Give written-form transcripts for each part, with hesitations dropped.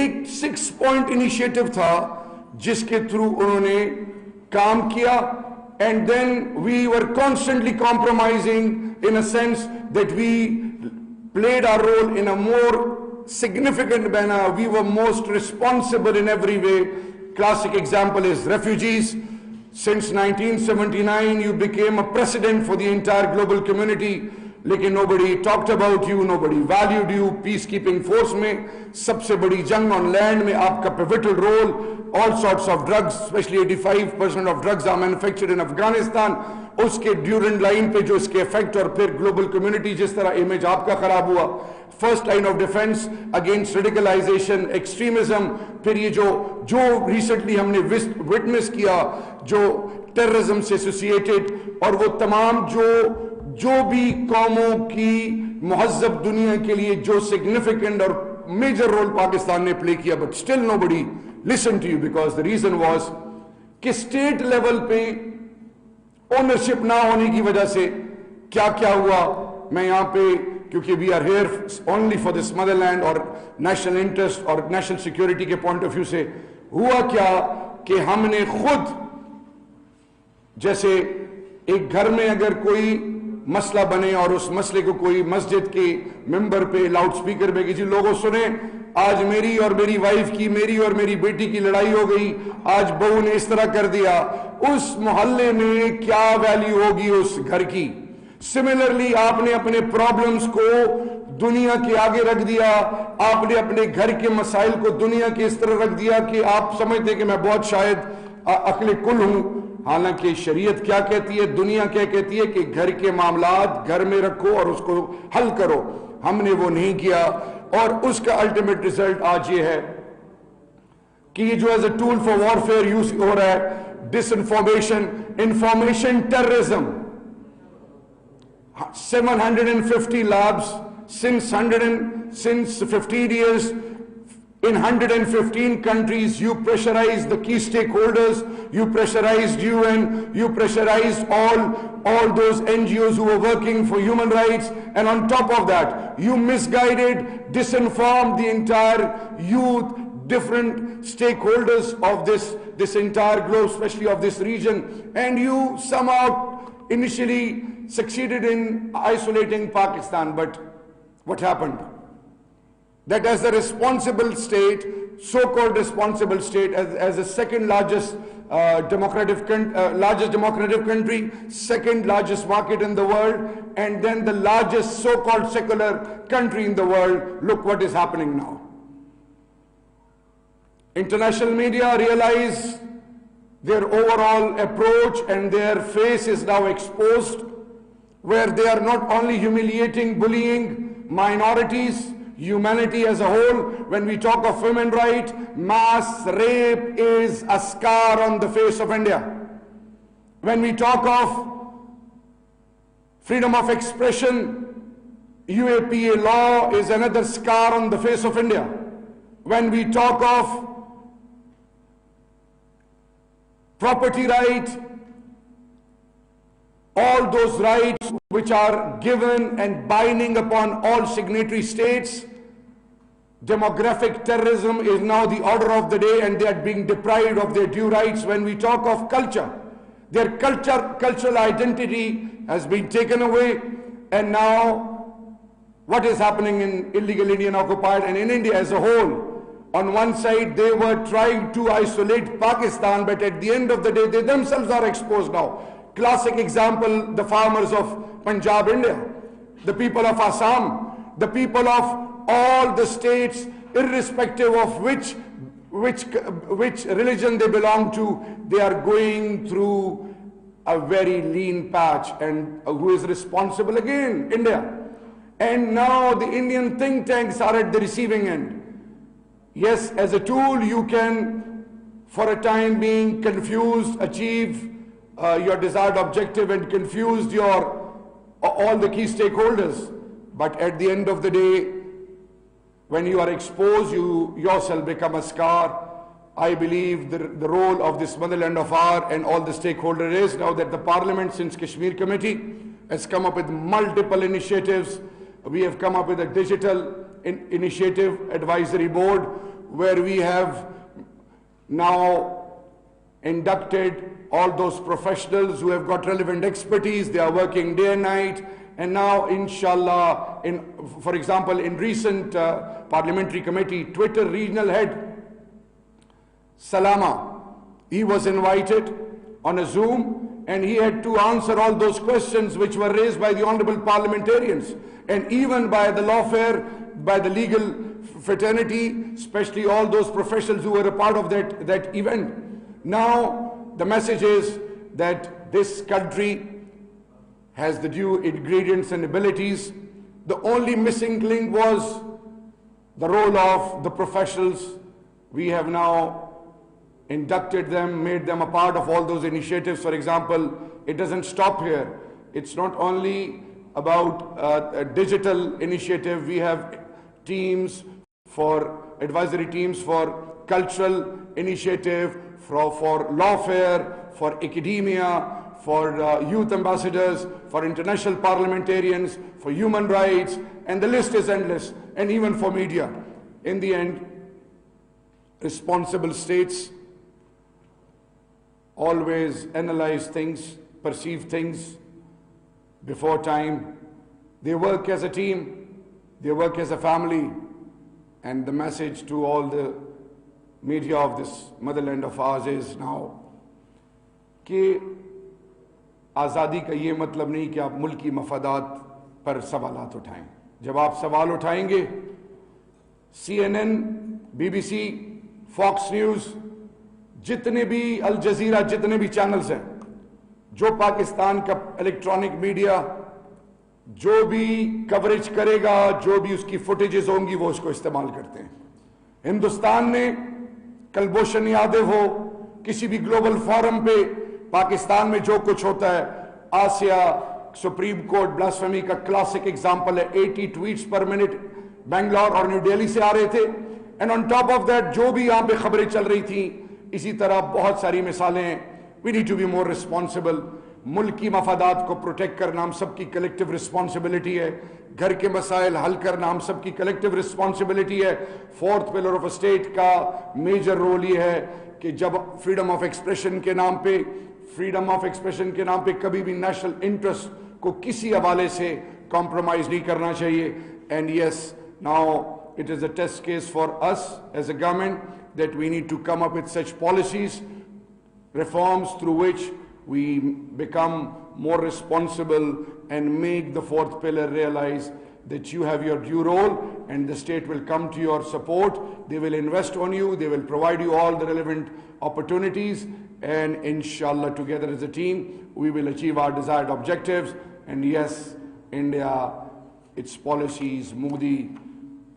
एक 6 point initiative था जिसके थ्रू उन्होंने काम किया, and then we were constantly compromising in a sense that we played our role in a more significant manner. We were most responsible in every way. Classic example is refugees. Since 1979 you became a precedent for the entire global community, लेकिन nobody talked about you, nobody valued you. Peacekeeping force में सबसे बड़ी जंग on land में आपका pivotal role. All sorts of drugs, especially 85% of drugs are manufactured in Afghanistan. उसके Durand line पे जो इसके इफेक्ट और फिर ग्लोबल कम्युनिटी जिस तरह इमेज आपका खराब हुआ, first line of defence against radicalisation, extremism, फिर ये जो रिसेंटली हमने विटनेस किया जो टेररिज्म से एसोसिएटेड, और वो तमाम जो भी कौमों की मुहज्जब दुनिया के लिए जो सिग्निफिकेंट और मेजर रोल पाकिस्तान ने प्ले किया, but still nobody listen to you because the reason was कि स्टेट लेवल पे ओनरशिप ना होने की वजह से क्या क्या हुआ। मैं यहां पे क्योंकि we are here only for this motherland और नेशनल इंटरेस्ट और नेशनल सिक्योरिटी के पॉइंट ऑफ व्यू से हुआ क्या कि हमने खुद, जैसे एक घर में अगर कोई मसला बने और उस मसले को कोई मस्जिद के मेंबर पे लाउड स्पीकर पे किसी लोगों सुने, आज मेरी और मेरी वाइफ की, मेरी और मेरी बेटी की लड़ाई हो गई, आज बहू ने इस तरह कर दिया, उस मोहल्ले में क्या वैल्यू होगी उस घर की। सिमिलरली आपने अपने प्रॉब्लम्स को दुनिया के आगे रख दिया, आपने अपने घर के मसाइल को दुनिया के इस तरह रख दिया कि आप समझते कि मैं बहुत शायद अक्ल कुल हूं, हालांकि शरीयत क्या कहती है, दुनिया क्या कहती है कि घर के मामलात घर में रखो और उसको हल करो। हमने वो नहीं किया और उसका अल्टीमेट रिजल्ट आज ये है कि ये जो as a tool for warfare use हो रहा है, disinformation, information terrorism. 750 labs since 15 years in 115 countries. You pressurized the key stakeholders, you pressurized UN, you pressurized all those NGOs who were working for human rights, and on top of that you misguided, disinformed the entire youth, different stakeholders of this entire globe, especially of this region, and you somehow initially succeeded in isolating Pakistan. But what happened? That as the responsible state, so-called responsible state, as the second largest democratic country, second largest market in the world, and then the largest so-called secular country in the world, look what is happening now. International media realize their overall approach and their face is now exposed, where they are not only humiliating, bullying minorities, humanity as a whole. When we talk of human rights, mass rape is a scar on the face of India. When we talk of freedom of expression, UAPA law is another scar on the face of India. When we talk of property right, all those rights which are given and binding upon all signatory states, demographic terrorism is now the order of the day and they are being deprived of their due rights. When we talk of culture, their cultural identity has been taken away, and now what is happening in illegal Indian occupied and in India as a whole? On one side they were trying to isolate Pakistan, but at the end of the day they themselves are exposed now. Classic example, the farmers of Punjab, India, the people of Assam, the people of all the states, irrespective of which religion they belong to, they are going through a very lean patch. And who is responsible again? India. And now the Indian think tanks are at the receiving end. Yes, as a tool you can for a time being achieve your desired objective and confused all the key stakeholders, but at the end of the day, when you are exposed, you yourself become a scar. I believe the role of this motherland of ours and all the stakeholders is now that the Parliament, since Kashmir Committee, has come up with multiple initiatives. We have come up with a digital initiative advisory board where we have now inducted all those professionals who have got relevant expertise. They are working day and night. And now, inshallah, for example, in recent parliamentary committee, Twitter regional head, Salama, he was invited on a Zoom and he had to answer all those questions which were raised by the honorable parliamentarians and even by the lawfare, by the legal fraternity, especially all those professionals who were a part of that event. Now, the message is that this country has the due ingredients and abilities. The only missing link was the role of the professionals. We have now inducted them, made them a part of all those initiatives. For example, it doesn't stop here. It's not only about a digital initiative. We have teams for advisory teams for cultural initiative, for lawfare, for academia, for youth ambassadors, for international parliamentarians, for human rights, and the list is endless, and even for media. In the end, responsible states always analyze things, perceive things before time. They work as a team, they work as a family, and the message to all the media of this motherland of ours is now कि आज़ादी का ये मतलब नहीं कि आप मुल्की मफादात पर सवालात उठाएं. जब आप सवाल उठाएंगे, CNN, BBC, Fox News, जितने भी अल जजीरा, जितने भी चैनल्स हैं, जो पाकिस्तान का इलेक्ट्रॉनिक मीडिया जो भी कवरेज करेगा, जो भी उसकी फुटेजेस होंगी, वो उसको इस्तेमाल करते हैं. हिंदुस्तान ने कलभूषण यादव हो, किसी भी ग्लोबल फोरम पे पाकिस्तान में जो कुछ होता है, आसिया सुप्रीम कोर्ट ब्लास्फेमी का क्लासिक एग्जांपल है. 80 ट्वीट्स पर मिनट बेंगलोर और न्यू दिल्ली से आ रहे थे. And on top of that जो भी यहां पे खबरें चल रही थी, इसी तरह बहुत सारी मिसालें हैं. We need to be more responsible. मुल्क की मफादात को प्रोटेक्ट करना हम सबकी कलेक्टिव रिस्पॉन्सिबिलिटी है. घर के मसाइल हल करना हम सबकी कलेक्टिव रिस्पॉन्सिबिलिटी है. Fourth pillar of a state का मेजर रोल ये है कि जब फ्रीडम ऑफ एक्सप्रेशन के नाम पे कभी भी नेशनल इंटरेस्ट को किसी हवाले से कॉम्प्रोमाइज नहीं करना चाहिए. And yes, now it is a test case for us as a government that we need to come up with such policies, reforms through which we become more responsible and make the fourth pillar realize that you have your due role and the state will come to your support. They will invest on you, they will provide you all the relevant opportunities, and inshallah together as a team we will achieve our desired objectives. And yes, India, its policies, Modi,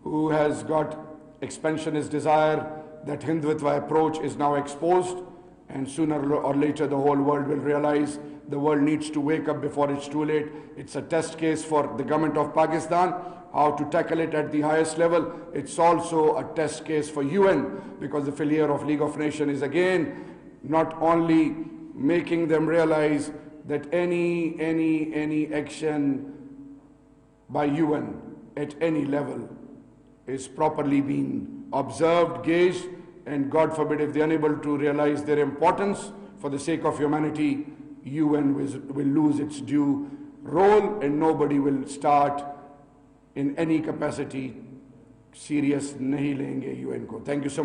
who has got expansionist desire, that Hindutva approach is now exposed, and sooner or later the whole world will realize the world needs to wake up before it's too late. It's a test case for the government of Pakistan, how to tackle it at the highest level. It's also a test case for UN, because the failure of League of Nations is again not only making them realize that any action by UN at any level is properly being observed, gauged, and God forbid if they're unable to realize their importance for the sake of humanity, UN will lose its due role and nobody will start in any capacity serious nahi lenge UN ko. Thank you so much.